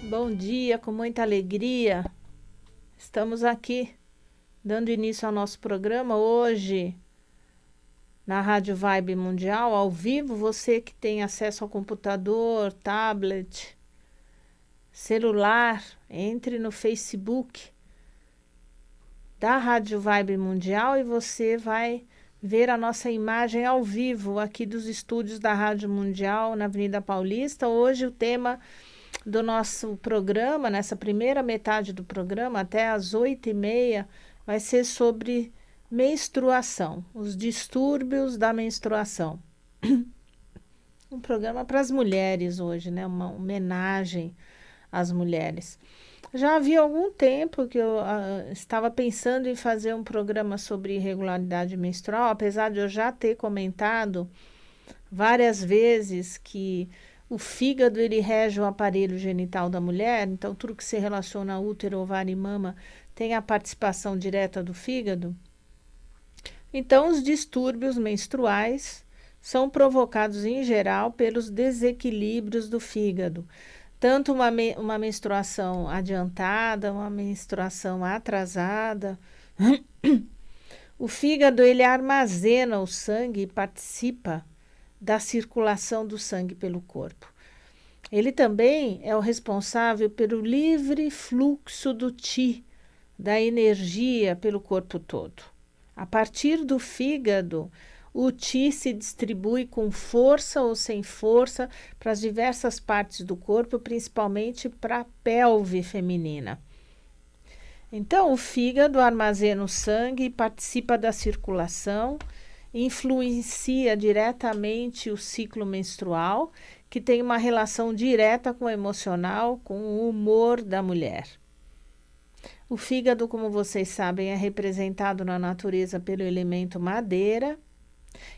Bom dia, com muita alegria. Estamos aqui dando início ao nosso programa hoje na Rádio Vibe Mundial, ao vivo. Você que tem acesso ao computador, tablet, celular, entre no Facebook da Rádio Vibe Mundial e você vai ver a nossa imagem ao vivo aqui dos estúdios da Rádio Mundial na Avenida Paulista. Hoje o tema do nosso programa, nessa primeira metade do programa, até às 8h30, vai ser sobre menstruação, os distúrbios da menstruação. Um programa para as mulheres hoje, né? Uma homenagem às mulheres. Já havia algum tempo que eu estava pensando em fazer um programa sobre irregularidade menstrual, apesar de eu já ter comentado várias vezes que o fígado ele rege o aparelho genital da mulher, então tudo que se relaciona a útero, ovário e mama tem a participação direta do fígado. Então, os distúrbios menstruais são provocados em geral pelos desequilíbrios do fígado. Tanto uma menstruação adiantada, uma menstruação atrasada. O fígado ele armazena o sangue e participa da circulação do sangue pelo corpo. Ele também é o responsável pelo livre fluxo do Qi, da energia pelo corpo todo. A partir do fígado, o Qi se distribui com força ou sem força para as diversas partes do corpo, principalmente para a pelve feminina. Então, o fígado armazena o sangue e participa da circulação, influencia diretamente o ciclo menstrual, que tem uma relação direta com o emocional, com o humor da mulher. O fígado, como vocês sabem, é representado na natureza pelo elemento madeira,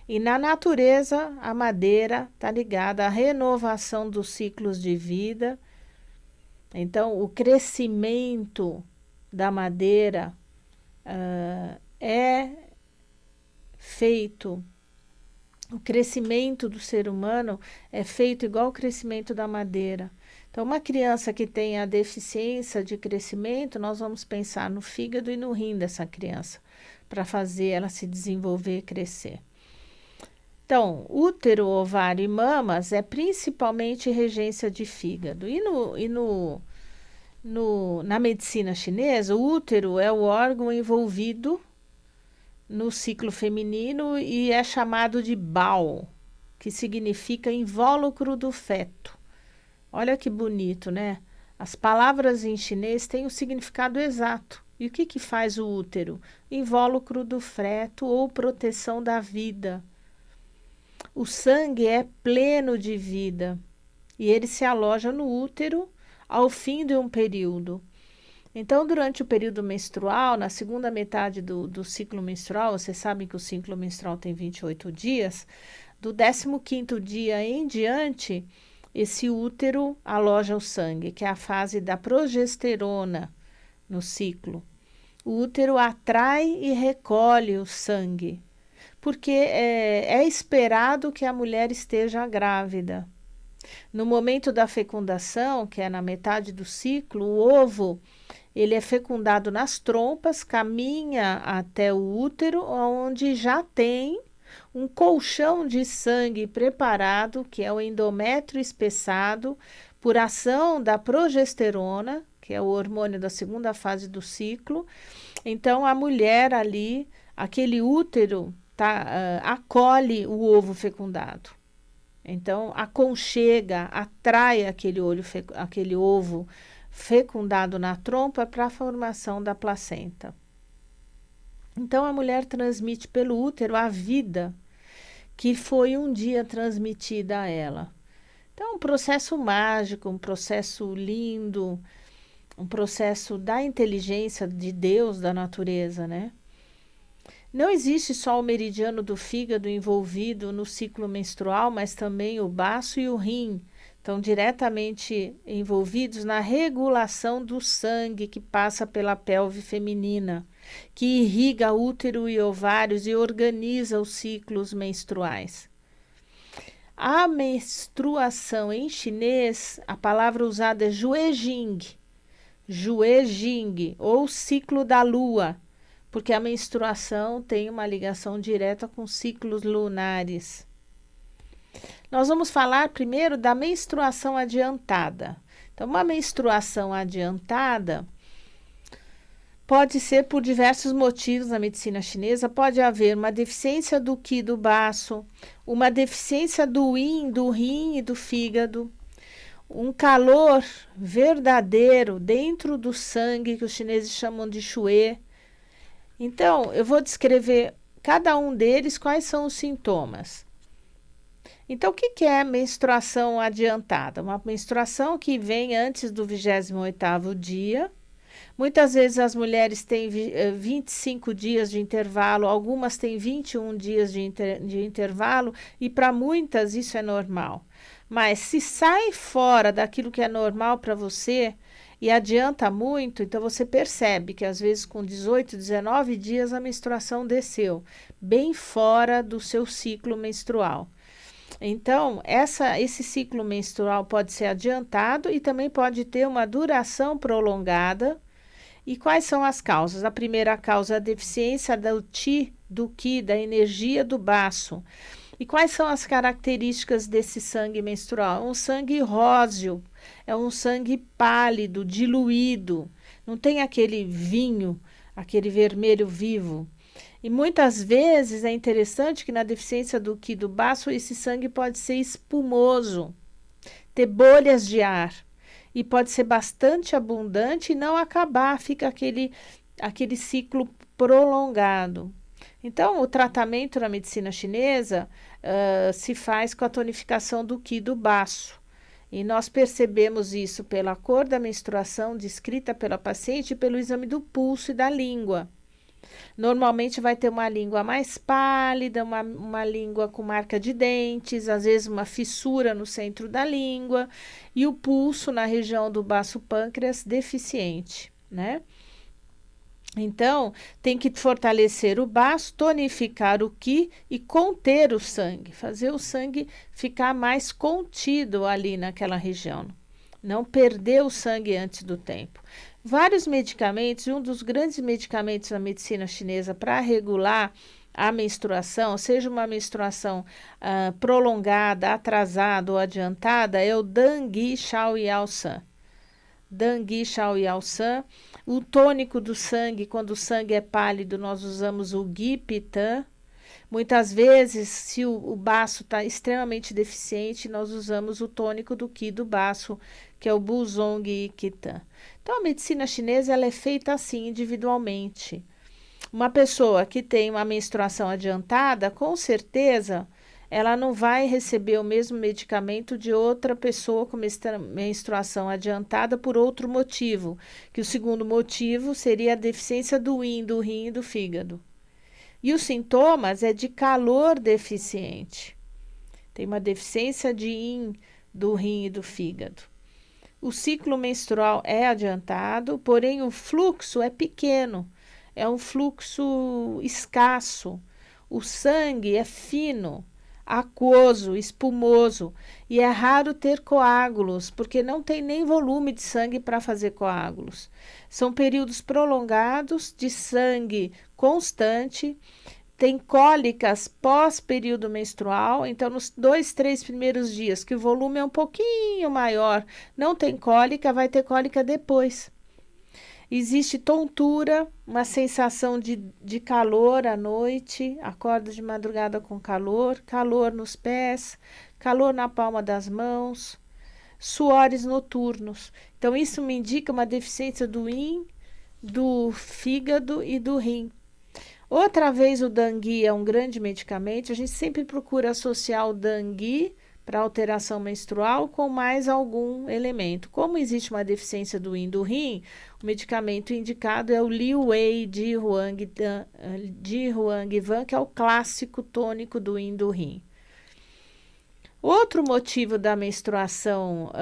e na natureza a madeira está ligada à renovação dos ciclos de vida. Então, o crescimento da madeira é feito, o crescimento do ser humano é feito igual ao crescimento da madeira. Então, uma criança que tem a deficiência de crescimento, nós vamos pensar no fígado e no rim dessa criança, para fazer ela se desenvolver e crescer. Então, útero, ovário e mamas é principalmente regência de fígado. Na medicina chinesa, o útero é o órgão envolvido no ciclo feminino e é chamado de Bao, que significa invólucro do feto. Olha que bonito, né? As palavras em chinês têm o significado exato. E o que faz o útero? Invólucro do feto ou proteção da vida. O sangue é pleno de vida e ele se aloja no útero ao fim de um período. Então, durante o período menstrual, na segunda metade do ciclo menstrual, vocês sabem que o ciclo menstrual tem 28 dias, do 15º dia em diante, esse útero aloja o sangue, que é a fase da progesterona no ciclo. O útero atrai e recolhe o sangue, porque é esperado que a mulher esteja grávida. No momento da fecundação, que é na metade do ciclo, o ovo ele é fecundado nas trompas, caminha até o útero, onde já tem um colchão de sangue preparado, que é o endométrio espessado, por ação da progesterona, que é o hormônio da segunda fase do ciclo. Então, a mulher ali, aquele útero, acolhe o ovo fecundado. Então, aconchega, atrai aquele ovo fecundado na trompa para a formação da placenta. Então, a mulher transmite pelo útero a vida que foi um dia transmitida a ela. Então, um processo mágico, um processo lindo, um processo da inteligência de Deus, da natureza, né? Não existe só o meridiano do fígado envolvido no ciclo menstrual, mas também o baço e o rim estão diretamente envolvidos na regulação do sangue que passa pela pelve feminina, que irriga útero e ovários e organiza os ciclos menstruais. A menstruação em chinês, a palavra usada é Juejing, ou ciclo da lua, porque a menstruação tem uma ligação direta com ciclos lunares. Nós vamos falar primeiro da menstruação adiantada. Então, uma menstruação adiantada pode ser por diversos motivos na medicina chinesa. Pode haver uma deficiência do qi do baço, uma deficiência do yin, do rim e do fígado, um calor verdadeiro dentro do sangue, que os chineses chamam de xue. Então, eu vou descrever cada um deles, quais são os sintomas. Então, o que é menstruação adiantada? Uma menstruação que vem antes do 28º dia. Muitas vezes as mulheres têm 25 dias de intervalo, algumas têm 21 dias de intervalo, e para muitas isso é normal. Mas se sai fora daquilo que é normal para você e adianta muito, então você percebe que às vezes com 18, 19 dias a menstruação desceu, bem fora do seu ciclo menstrual. Então, esse ciclo menstrual pode ser adiantado e também pode ter uma duração prolongada. E quais são as causas? A primeira causa é a deficiência do qi, da energia do baço. E quais são as características desse sangue menstrual? É um sangue róseo, é um sangue pálido, diluído, não tem aquele vinho, aquele vermelho vivo. E muitas vezes é interessante que na deficiência do qi do baço, esse sangue pode ser espumoso, ter bolhas de ar. E pode ser bastante abundante e não acabar, fica aquele ciclo prolongado. Então, o tratamento na medicina chinesa se faz com a tonificação do qi do baço. E nós percebemos isso pela cor da menstruação descrita pela paciente e pelo exame do pulso e da língua. Normalmente vai ter uma língua mais pálida, uma língua com marca de dentes, às vezes uma fissura no centro da língua e o pulso na região do baço pâncreas deficiente, né? Então, tem que fortalecer o baço, tonificar o qi e conter o sangue, fazer o sangue ficar mais contido ali naquela região, não perder o sangue antes do tempo. Vários medicamentos, um dos grandes medicamentos na medicina chinesa para regular a menstruação, seja uma menstruação prolongada, atrasada ou adiantada, é o Dangui Shaoyao-san. Dangui Shaoyao-san. O tônico do sangue, quando o sangue é pálido, nós usamos o Gui Pitan. Muitas vezes, se o baço está extremamente deficiente, nós usamos o tônico do qi do baço, que é o Buzong Yikitan. Então, a medicina chinesa ela é feita assim, individualmente. Uma pessoa que tem uma menstruação adiantada, com certeza, ela não vai receber o mesmo medicamento de outra pessoa com menstruação adiantada por outro motivo, que o segundo motivo seria a deficiência do yin, do rim e do fígado. E os sintomas é de calor deficiente. Tem uma deficiência de yin, do rim e do fígado. O ciclo menstrual é adiantado, porém o fluxo é pequeno, é um fluxo escasso. O sangue é fino, aquoso, espumoso e é raro ter coágulos, porque não tem nem volume de sangue para fazer coágulos. São períodos prolongados de sangue constante, tem cólicas pós-período menstrual, então nos 2, 3 primeiros dias, que o volume é um pouquinho maior, não tem cólica, vai ter cólica depois. Existe tontura, uma sensação de calor à noite, acorda de madrugada com calor, calor nos pés, calor na palma das mãos, suores noturnos. Então, isso me indica uma deficiência do yin, do fígado e do rim. Outra vez, o Dangui é um grande medicamento, a gente sempre procura associar o Dangui para alteração menstrual com mais algum elemento. Como existe uma deficiência do yin do rim, o medicamento indicado é o Liu Wei de Huangvan, que é o clássico tônico do yin do rim. Outro motivo da menstruação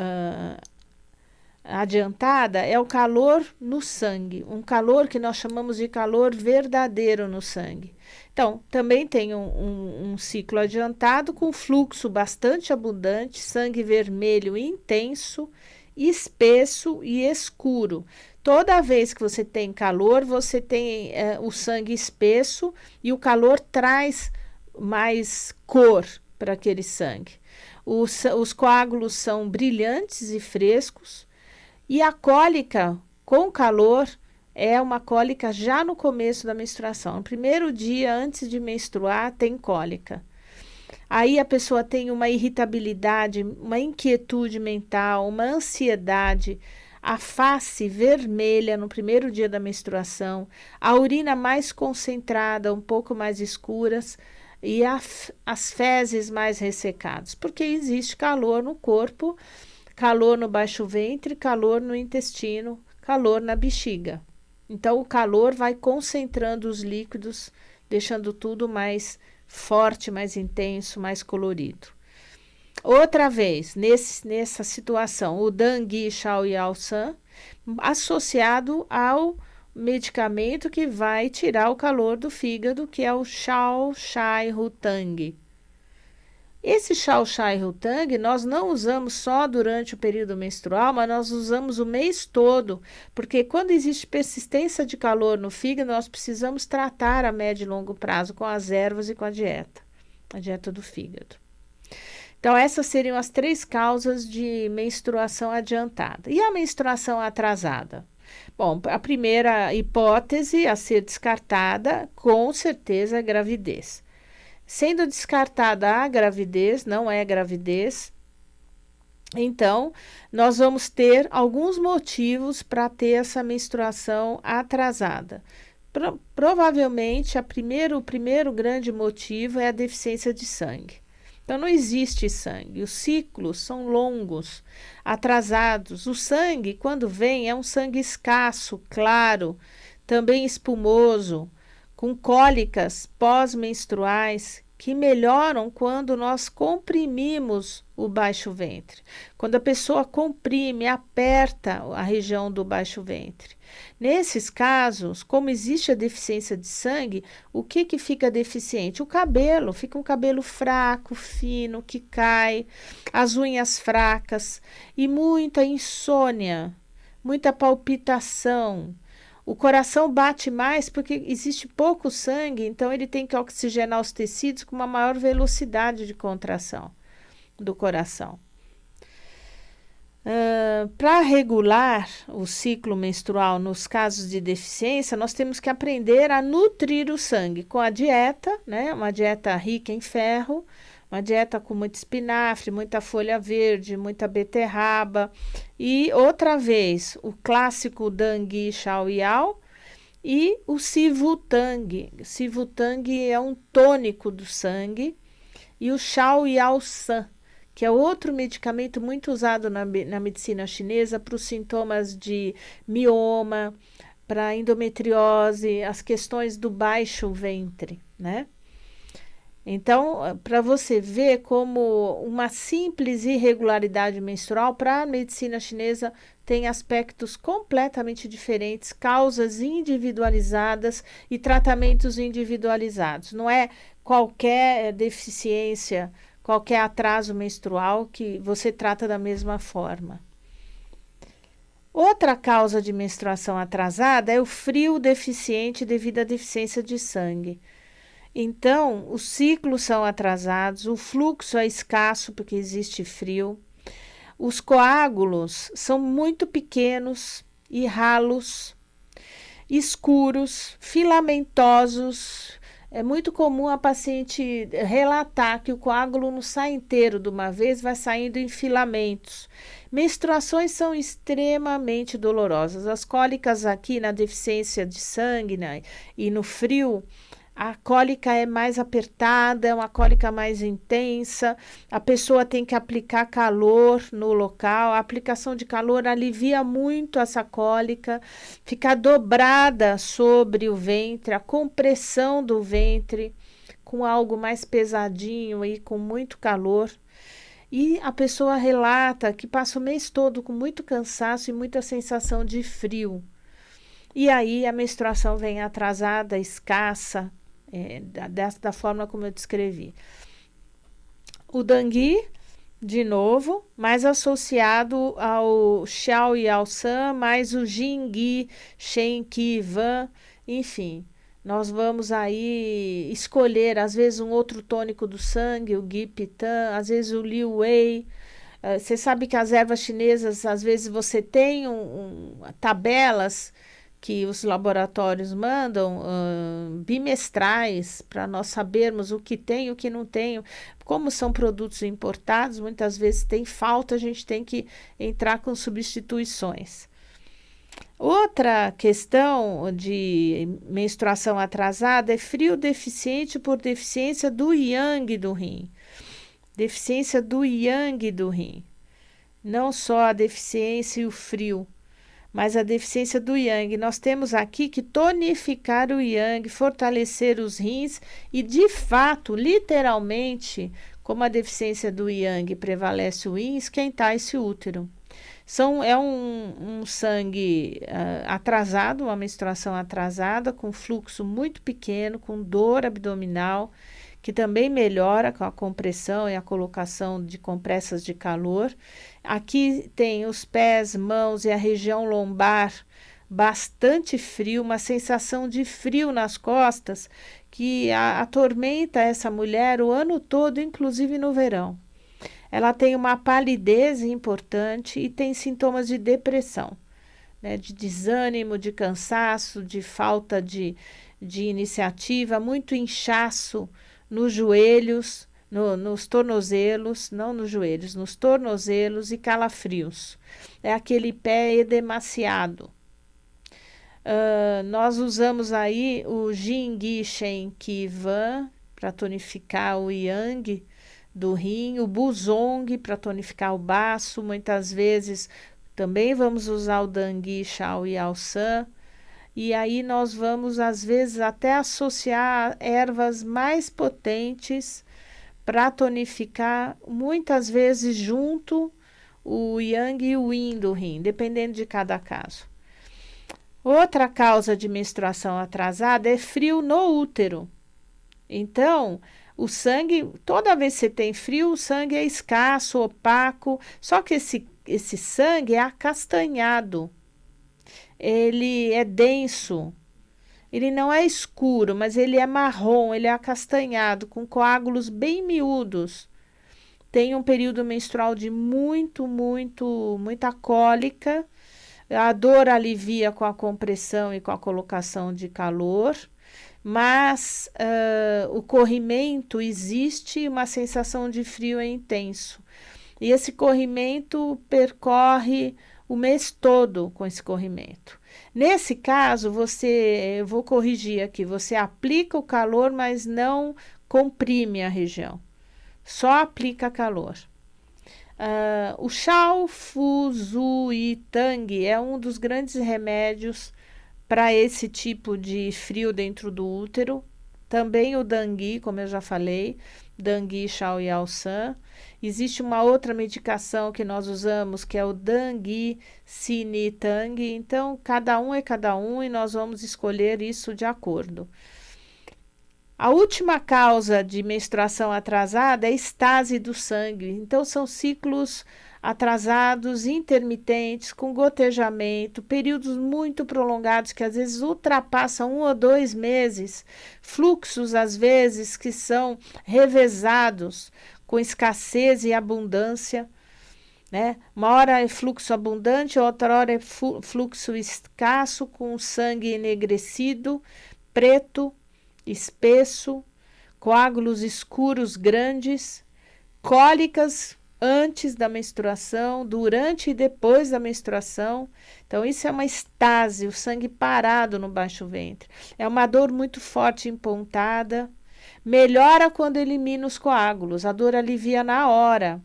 adiantada é o calor no sangue, um calor que nós chamamos de calor verdadeiro no sangue. Então, também tem um ciclo adiantado com fluxo bastante abundante, sangue vermelho intenso, espesso e escuro. Toda vez que você tem calor, você tem o sangue espesso e o calor traz mais cor para aquele sangue. Os coágulos são brilhantes e frescos. E a cólica com calor é uma cólica já no começo da menstruação. No primeiro dia antes de menstruar, tem cólica. Aí a pessoa tem uma irritabilidade, uma inquietude mental, uma ansiedade, a face vermelha no primeiro dia da menstruação, a urina mais concentrada, um pouco mais escuras e as fezes mais ressecadas, porque existe calor no corpo, calor no baixo ventre, calor no intestino, calor na bexiga. Então, o calor vai concentrando os líquidos, deixando tudo mais forte, mais intenso, mais colorido. Outra vez, nessa situação, o Dangui Shaoyao-san, associado ao medicamento que vai tirar o calor do fígado, que é o Shao Shai Rutang. Esse Shao Shai Rutang nós não usamos só durante o período menstrual, mas nós usamos o mês todo, porque quando existe persistência de calor no fígado, nós precisamos tratar a médio e longo prazo com as ervas e com a dieta do fígado. Então, essas seriam as 3 causas de menstruação adiantada. E a menstruação atrasada? Bom, a primeira hipótese a ser descartada, com certeza, é a gravidez. Sendo descartada a gravidez, não é gravidez, então nós vamos ter alguns motivos para ter essa menstruação atrasada. Provavelmente, o primeiro grande motivo é a deficiência de sangue. Então, não existe sangue, os ciclos são longos, atrasados. O sangue, quando vem, é um sangue escasso, claro, também espumoso, com cólicas pós-menstruais que melhoram quando nós comprimimos o baixo ventre. Quando a pessoa comprime, aperta a região do baixo ventre. Nesses casos, como existe a deficiência de sangue, o que fica deficiente? O cabelo, fica um cabelo fraco, fino, que cai, as unhas fracas e muita insônia, muita palpitação. O coração bate mais porque existe pouco sangue, então ele tem que oxigenar os tecidos com uma maior velocidade de contração do coração. Para regular o ciclo menstrual nos casos de deficiência, nós temos que aprender a nutrir o sangue com a dieta, né? Uma dieta rica em ferro, uma dieta com muito espinafre, muita folha verde, muita beterraba e outra vez o clássico Dangui Shaoyao e o Sivutang. Sivutang é um tônico do sangue e o Shaoyao-san, que é outro medicamento muito usado na medicina chinesa para os sintomas de mioma, para endometriose, as questões do baixo ventre, né? Então, para você ver como uma simples irregularidade menstrual para a medicina chinesa tem aspectos completamente diferentes, causas individualizadas e tratamentos individualizados. Não é qualquer deficiência, qualquer atraso menstrual que você trata da mesma forma. Outra causa de menstruação atrasada é o frio deficiente devido à deficiência de sangue. Então, os ciclos são atrasados, o fluxo é escasso porque existe frio, os coágulos são muito pequenos e ralos, escuros, filamentosos. É muito comum a paciente relatar que o coágulo não sai inteiro de uma vez, vai saindo em filamentos. Menstruações são extremamente dolorosas. As cólicas aqui na deficiência de sangue, né, e no frio, a cólica é mais apertada, é uma cólica mais intensa, a pessoa tem que aplicar calor no local, a aplicação de calor alivia muito essa cólica, fica dobrada sobre o ventre, a compressão do ventre com algo mais pesadinho e com muito calor. E a pessoa relata que passa o mês todo com muito cansaço e muita sensação de frio. E aí a menstruação vem atrasada, escassa, da forma como eu descrevi. O Dangui, de novo, mais associado ao Xiao e ao San, mais o Jingui, Shen Qi, Van, enfim. Nós vamos aí escolher, às vezes, um outro tônico do sangue, o Gui Pitan, às vezes o Liu Wei. Você sabe que as ervas chinesas, às vezes, você tem tabelas que os laboratórios mandam bimestrais para nós sabermos o que tem e o que não tem. Como são produtos importados, muitas vezes tem falta, a gente tem que entrar com substituições. Outra questão de menstruação atrasada é frio deficiente por deficiência do yang do rim. Deficiência do yang do rim. Não só a deficiência e o frio, mas a deficiência do yang. Nós temos aqui que tonificar o yang, fortalecer os rins e, de fato, literalmente, como a deficiência do yang prevalece o rim, esquentar esse útero. É um sangue atrasado, uma menstruação atrasada, com fluxo muito pequeno, com dor abdominal, que também melhora com a compressão e a colocação de compressas de calor. Aqui tem os pés, mãos e a região lombar bastante frio, uma sensação de frio nas costas que atormenta essa mulher o ano todo, inclusive no verão. Ela tem uma palidez importante e tem sintomas de depressão, né, de desânimo, de cansaço, de falta de iniciativa, muito inchaço nos joelhos, nos tornozelos, não nos joelhos, nos tornozelos e calafrios. É aquele pé edemaciado. Nós usamos aí o Jingui Shen Qi Van para tonificar o yang do rim, o Buzong para tonificar o baço, muitas vezes também vamos usar o Dangui, Xiao e Ao San. E aí nós vamos, às vezes, até associar ervas mais potentes para tonificar, muitas vezes junto o yang e o yin do rim, dependendo de cada caso. Outra causa de menstruação atrasada é frio no útero. Então, o sangue, toda vez que você tem frio, o sangue é escasso, opaco, só que esse sangue é acastanhado. Ele é denso, ele não é escuro, mas ele é marrom, ele é acastanhado, com coágulos bem miúdos. Tem um período menstrual de muita cólica, a dor alivia com a compressão e com a colocação de calor, mas o corrimento existe, uma sensação de frio é intenso. E esse corrimento percorre o mês todo com esse corrimento. Nesse caso, eu vou corrigir aqui, você aplica o calor, mas não comprime a região, só aplica calor. O Shao Fu Zu Yi Tang é um dos grandes remédios para esse tipo de frio dentro do útero. Também o Dangui, como eu já falei, Dangui, Xiao e Ao San. Existe uma outra medicação que nós usamos, que é o Dangui Sini Tang. Então, cada um é cada um e nós vamos escolher isso de acordo. A última causa de menstruação atrasada é a estase do sangue. Então, são ciclos atrasados, intermitentes, com gotejamento, períodos muito prolongados que às vezes ultrapassam 1 ou 2 meses, fluxos às vezes que são revezados com escassez e abundância, né? Uma hora é fluxo abundante, outra hora é fluxo escasso, com sangue enegrecido, preto, espesso, coágulos escuros grandes, cólicas antes da menstruação, durante e depois da menstruação. Então, isso é uma estase, o sangue parado no baixo ventre. É uma dor muito forte, empontada. Melhora quando elimina os coágulos, a dor alivia na hora.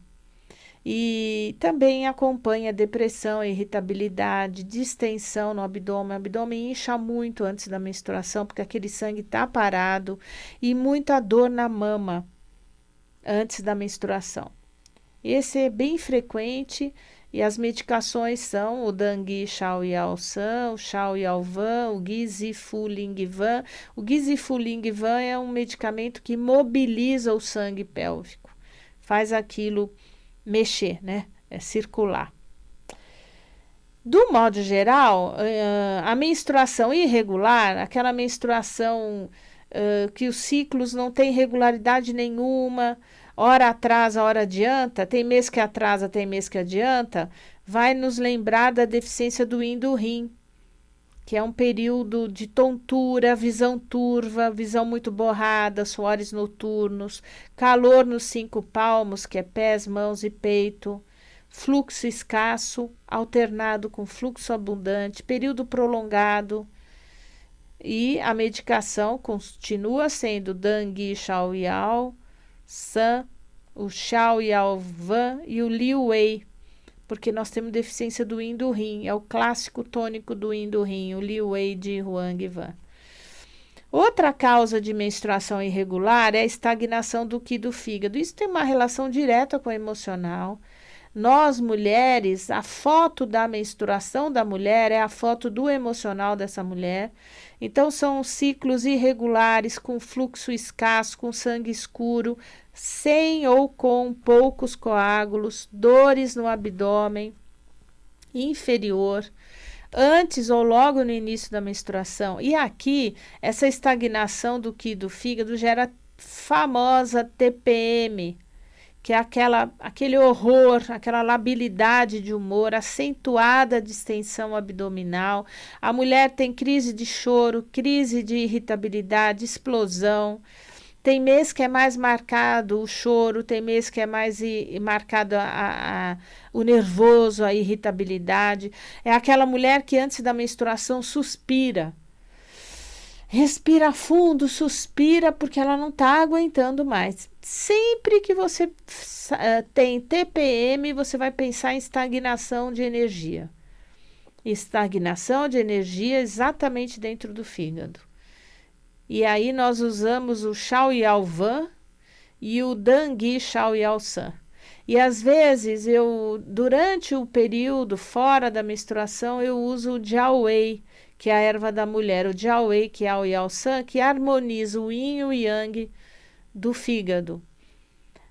E também acompanha depressão, irritabilidade, distensão no abdômen. O abdômen incha muito antes da menstruação, porque aquele sangue está parado, e muita dor na mama antes da menstruação. Esse é bem frequente e as medicações são o Dangui Shaoyao-san, o Shaoyao-van, o Guizifuling-van. O Guizifuling-van é um medicamento que mobiliza o sangue pélvico, faz aquilo mexer, né? É circular. Do modo geral, a menstruação irregular, aquela menstruação que os ciclos não têm regularidade nenhuma, hora atrasa, hora adianta, tem mês que atrasa, tem mês que adianta, vai nos lembrar da deficiência do yin do rim, que é um período de tontura, visão turva, visão muito borrada, suores noturnos, calor nos 5 palmos, que é pés, mãos e peito, fluxo escasso, alternado com fluxo abundante, período prolongado. E a medicação continua sendo Dangui Shaoyao, San, o Shaoyao-van e o Liu Wei, porque nós temos deficiência do yin do rim, é o clássico tônico do yin do rim, o Liu Wei de Huang Van. Outra causa de menstruação irregular é a estagnação do qi do fígado. Isso tem uma relação direta com o emocional. Nós, mulheres, a foto da menstruação da mulher é a foto do emocional dessa mulher. Então, são ciclos irregulares, com fluxo escasso, com sangue escuro, sem ou com poucos coágulos, dores no abdômen inferior, antes ou logo no início da menstruação. E aqui, essa estagnação do qi do fígado gera famosa TPM, que é aquele horror, aquela labilidade de humor, acentuada distensão abdominal. A mulher tem crise de choro, crise de irritabilidade, explosão. Tem mês que é mais marcado o choro, tem mês que é mais marcado o nervoso, a irritabilidade. É aquela mulher que antes da menstruação suspira. Respira fundo, suspira, porque ela não está aguentando mais. Sempre que você tem TPM, você vai pensar em estagnação de energia. Estagnação de energia exatamente dentro do fígado. E aí nós usamos o Shaoyao-van e o Dangui Shaoyao-san. E às vezes durante o período fora da menstruação, eu uso o Jiao-wei, que é a erva da mulher, o Jiao-wei, que é o Yao-san, que harmoniza o yin e o yang do fígado.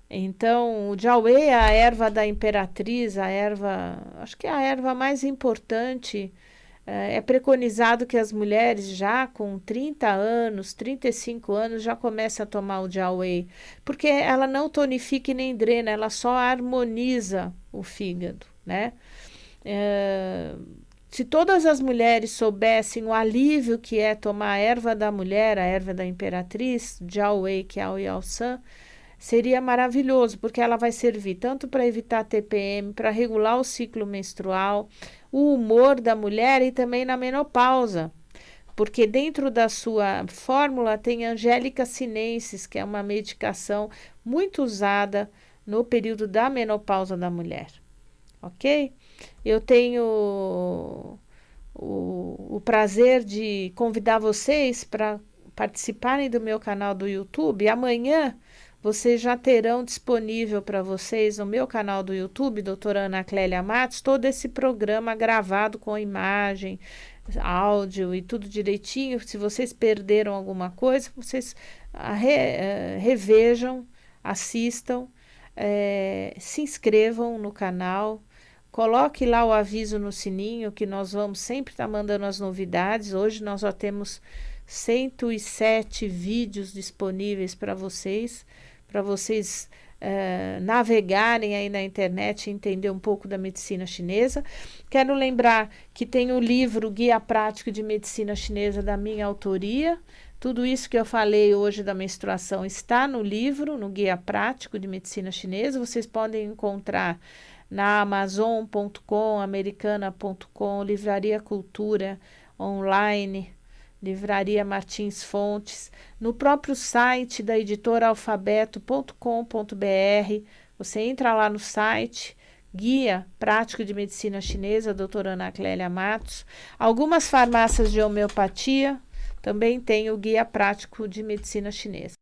Então, o Jiao-wei é a erva da imperatriz, acho que é a erva mais importante. É preconizado que as mulheres já com 30 anos, 35 anos, já comecem a tomar o Jiao-wei, porque ela não tonifica e nem drena, ela só harmoniza o fígado, né? Se todas as mulheres soubessem o alívio que é tomar a erva da mulher, a erva da imperatriz, Jiao-wei, que é o Yao-san, seria maravilhoso, porque ela vai servir tanto para evitar TPM, para regular o ciclo menstrual, o humor da mulher e também na menopausa, porque dentro da sua fórmula tem Angélica sinensis, que é uma medicação muito usada no período da menopausa da mulher, ok? Eu tenho o prazer de convidar vocês para participarem do meu canal do YouTube. Amanhã vocês já terão disponível para vocês no meu canal do YouTube, doutora Ana Clélia Matos, todo esse programa gravado com imagem, áudio e tudo direitinho. Se vocês perderam alguma coisa, vocês revejam, assistam, se inscrevam no canal. Coloque lá o aviso no sininho, que nós vamos sempre estar mandando as novidades. Hoje nós já temos 107 vídeos disponíveis para vocês navegarem aí na internet e entender um pouco da medicina chinesa. Quero lembrar que tem o livro Guia Prático de Medicina Chinesa, da minha autoria. Tudo isso que eu falei hoje da menstruação está no livro, no Guia Prático de Medicina Chinesa. Vocês podem encontrar na Amazon.com, Americana.com, Livraria Cultura online, Livraria Martins Fontes, no próprio site da editora alfabeto.com.br. Você entra lá no site, Guia Prático de Medicina Chinesa, doutora Ana Clélia Matos. Algumas farmácias de homeopatia também têm o Guia Prático de Medicina Chinesa.